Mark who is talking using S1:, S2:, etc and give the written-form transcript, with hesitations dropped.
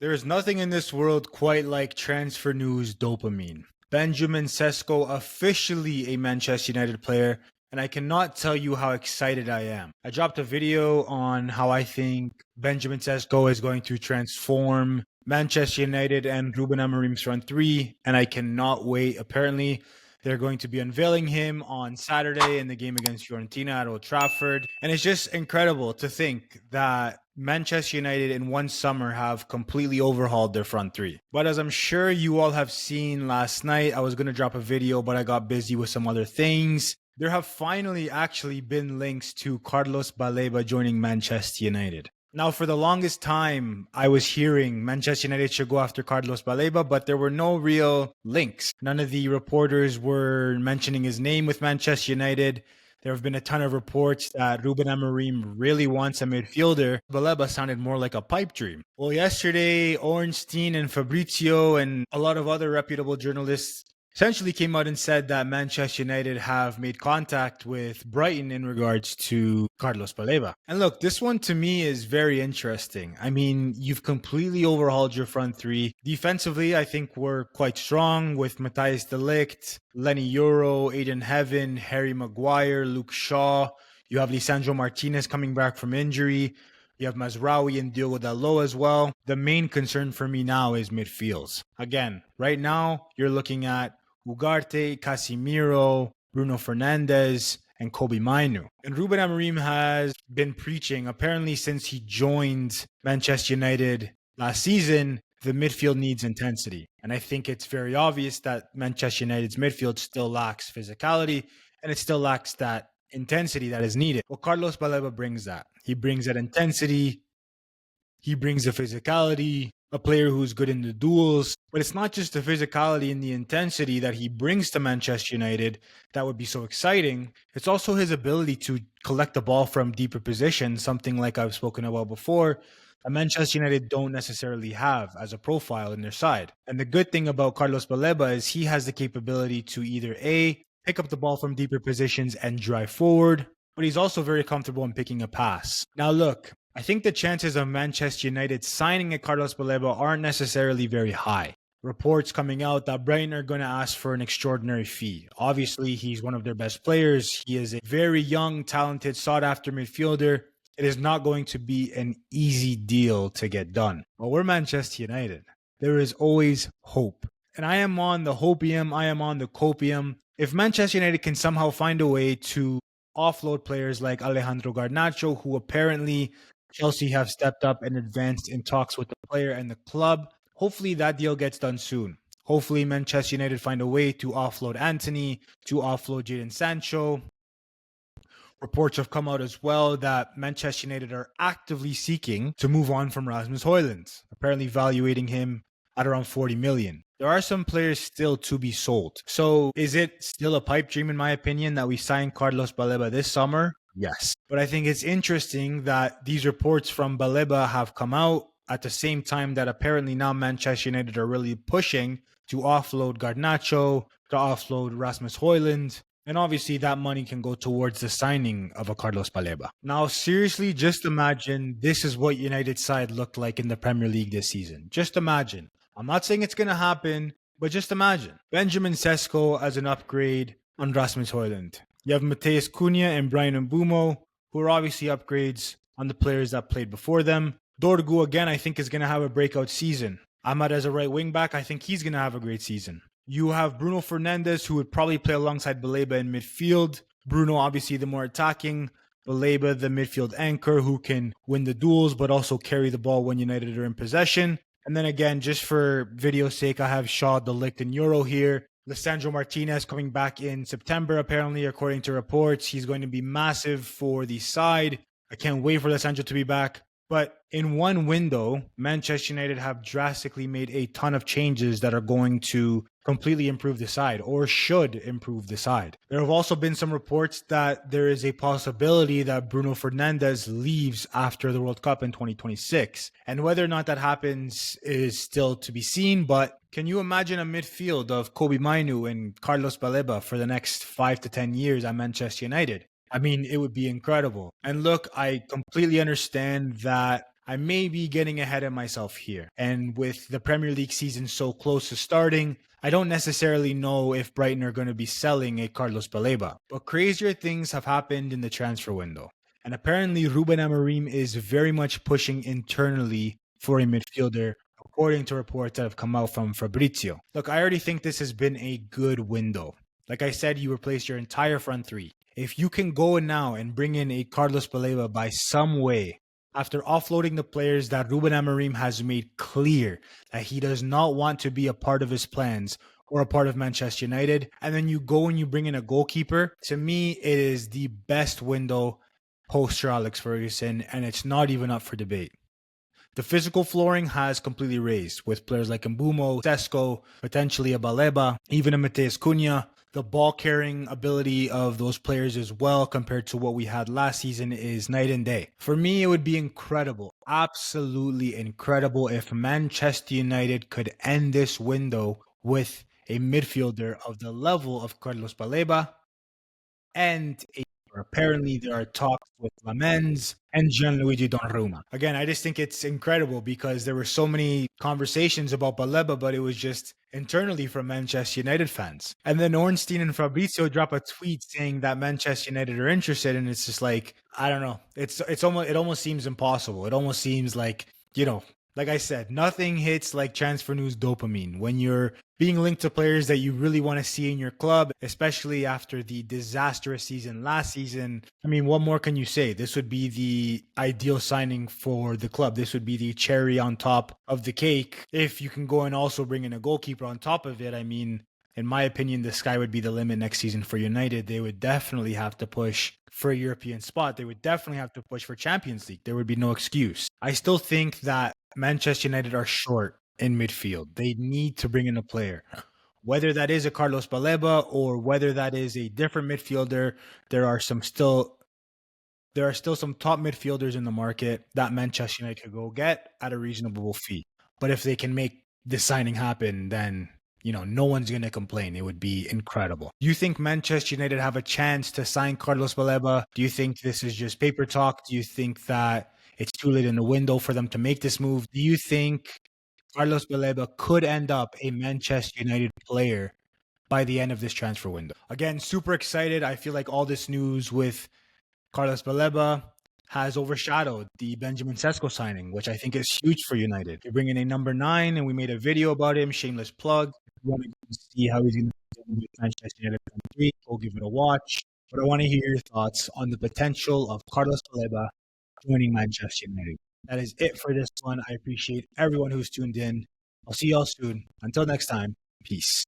S1: There is nothing in this world quite like transfer news dopamine. Benjamin Šeško officially a Manchester United player, and I cannot tell you how excited I am. I dropped a video on how I think Benjamin Šeško is going to transform Manchester United and Ruben Amorim's front three, and I cannot wait. Apparently, they're going to be unveiling him on Saturday in the game against Fiorentina at Old Trafford. And it's just incredible to think that Manchester United in one summer have completely overhauled their front three. But as I'm sure you all have seen last night, I was going to drop a video, but I got busy with some other things. There have finally actually been links to Carlos Baleba joining Manchester United. Now, for the longest time, I was hearing Manchester United should go after Carlos Baleba, but there were no real links. None of the reporters were mentioning his name with Manchester United. There have been a ton of reports that Ruben Amorim really wants a midfielder. Baleba sounded more like a pipe dream. Well, yesterday, Ornstein and Fabrizio and a lot of other reputable journalists essentially came out and said that Manchester United have made contact with Brighton in regards to Carlos Baleba. And look, this one to me is very interesting. I mean, you've completely overhauled your front three. Defensively, I think we're quite strong with Matthijs de Ligt, Lenny Euro, Aiden Heaven, Harry Maguire, Luke Shaw. You have Lisandro Martinez coming back from injury. You have Mazraoui and Diogo Dalot as well. The main concern for me now is midfields. Again, right now, you're looking at Ugarte, Casemiro, Bruno Fernandes, and Kobe Mainu. And Ruben Amorim has been preaching, apparently since he joined Manchester United last season, the midfield needs intensity. And I think it's very obvious that Manchester United's midfield still lacks physicality, and it still lacks that intensity that is needed. Well, Carlos Baleba brings that. He brings that intensity. He brings the physicality, a player who's good in the duels. But it's not just the physicality and the intensity that he brings to Manchester United that would be so exciting. It's also his ability to collect the ball from deeper positions, something like I've spoken about before, that Manchester United don't necessarily have as a profile in their side. And the good thing about Carlos Baleba is he has the capability to either A, pick up the ball from deeper positions and drive forward, but he's also very comfortable in picking a pass. Now look, I think the chances of Manchester United signing a Carlos Baleba aren't necessarily very high. Reports coming out that Brighton are going to ask for an extraordinary fee. Obviously, he's one of their best players. He is a very young, talented, sought-after midfielder. It is not going to be an easy deal to get done. But we're Manchester United. There is always hope. And I am on the hopium. I am on the copium. If Manchester United can somehow find a way to offload players like Alejandro Garnacho, who apparently Chelsea have stepped up and advanced in talks with the player and the club, hopefully that deal gets done soon. Hopefully Manchester United find a way to offload Anthony, to offload Jadon Sancho. Reports have come out as well that Manchester United are actively seeking to move on from Rasmus Højlund, apparently valuating him at around 40 million. There are some players still to be sold. So is it still a pipe dream, in my opinion, that we sign Carlos Baleba this summer? Yes. But I think it's interesting that these reports from Baleba have come out at the same time that apparently now Manchester United are really pushing to offload Garnacho, to offload Rasmus Højlund. And obviously that money can go towards the signing of a Carlos Baleba. Now, seriously, just imagine this is what United's side looked like in the Premier League this season. Just imagine. I'm not saying it's going to happen, but just imagine. Benjamin Šeško as an upgrade on Rasmus Højlund. You have Matheus Cunha and Brian Mbeumo, who are obviously upgrades on the players that played before them. Dorgu, again, I think is going to have a breakout season. Ahmad as a right wing back, I think he's going to have a great season. You have Bruno Fernandes, who would probably play alongside Baleba in midfield. Bruno, obviously, the more attacking. Baleba, the midfield anchor, who can win the duels, but also carry the ball when United are in possession. And then again, just for video's sake, I have Shaw, De Ligt, and Euro here. Lisandro Martinez coming back in September, apparently, according to reports. He's going to be massive for the side. I can't wait for Lisandro to be back. But in one window, Manchester United have drastically made a ton of changes that are going to completely improve the side, or should improve the side. There have also been some reports that there is a possibility that Bruno Fernandes leaves after the World Cup in 2026. And whether or not that happens is still to be seen, but can you imagine a midfield of Kobe Mainu and Carlos Baleba for the next 5 to 10 years at Manchester United? I mean, it would be incredible. And look, I completely understand that I may be getting ahead of myself here. And with the Premier League season so close to starting, I don't necessarily know if Brighton are going to be selling a Carlos Baleba. But crazier things have happened in the transfer window. And apparently Ruben Amorim is very much pushing internally for a midfielder, according to reports that have come out from Fabrizio. Look, I already think this has been a good window. Like I said, you replaced your entire front three. If you can go now and bring in a Carlos Baleba by some way, after offloading the players that Ruben Amorim has made clear that he does not want to be a part of his plans or a part of Manchester United, and then you go and you bring in a goalkeeper, to me, it is the best window post Sir Alex Ferguson, and it's not even up for debate. The physical flooring has completely raised with players like Mbumo, Cesco, potentially a Baleba, even a Mateus Cunha. The ball carrying ability of those players as well compared to what we had last season is night and day. For me, it would be incredible, absolutely incredible if Manchester United could end this window with a midfielder of the level of Carlos Baleba and apparently there are talks with Lamens and Gianluigi Donnarumma. Again, I just think it's incredible because there were so many conversations about Baleba, but it was just internally from Manchester United fans. And then Ornstein and Fabrizio drop a tweet saying that Manchester United are interested, and it's just like, I don't know. It almost seems impossible. It almost seems like, like I said, nothing hits like transfer news dopamine when you're being linked to players that you really want to see in your club, especially after the disastrous season last season. I mean, what more can you say? This would be the ideal signing for the club. This would be the cherry on top of the cake. If you can go and also bring in a goalkeeper on top of it, I mean, in my opinion, the sky would be the limit next season for United. They would definitely have to push for a European spot. They would definitely have to push for Champions League. There would be no excuse. I still think that Manchester United are short in midfield. They need to bring in a player. Whether that is a Carlos Baleba or whether that is a different midfielder, there are still some top midfielders in the market that Manchester United could go get at a reasonable fee. But if they can make this signing happen, then no one's going to complain. It would be incredible. Do you think Manchester United have a chance to sign Carlos Baleba? Do you think this is just paper talk? Do you think that it's too late in the window for them to make this move? Do you think Carlos Baleba could end up a Manchester United player by the end of this transfer window? Again, super excited. I feel like all this news with Carlos Baleba has overshadowed the Benjamin Šeško signing, which I think is huge for United. You're bringing a number 9, and we made a video about him. Shameless plug. If you want to see how he's going to do with Manchester United 3, go give it a watch. But I want to hear your thoughts on the potential of Carlos Baleba joining Manchester United. That is it for this one. I appreciate everyone who's tuned in. I'll see y'all soon. Until next time, peace.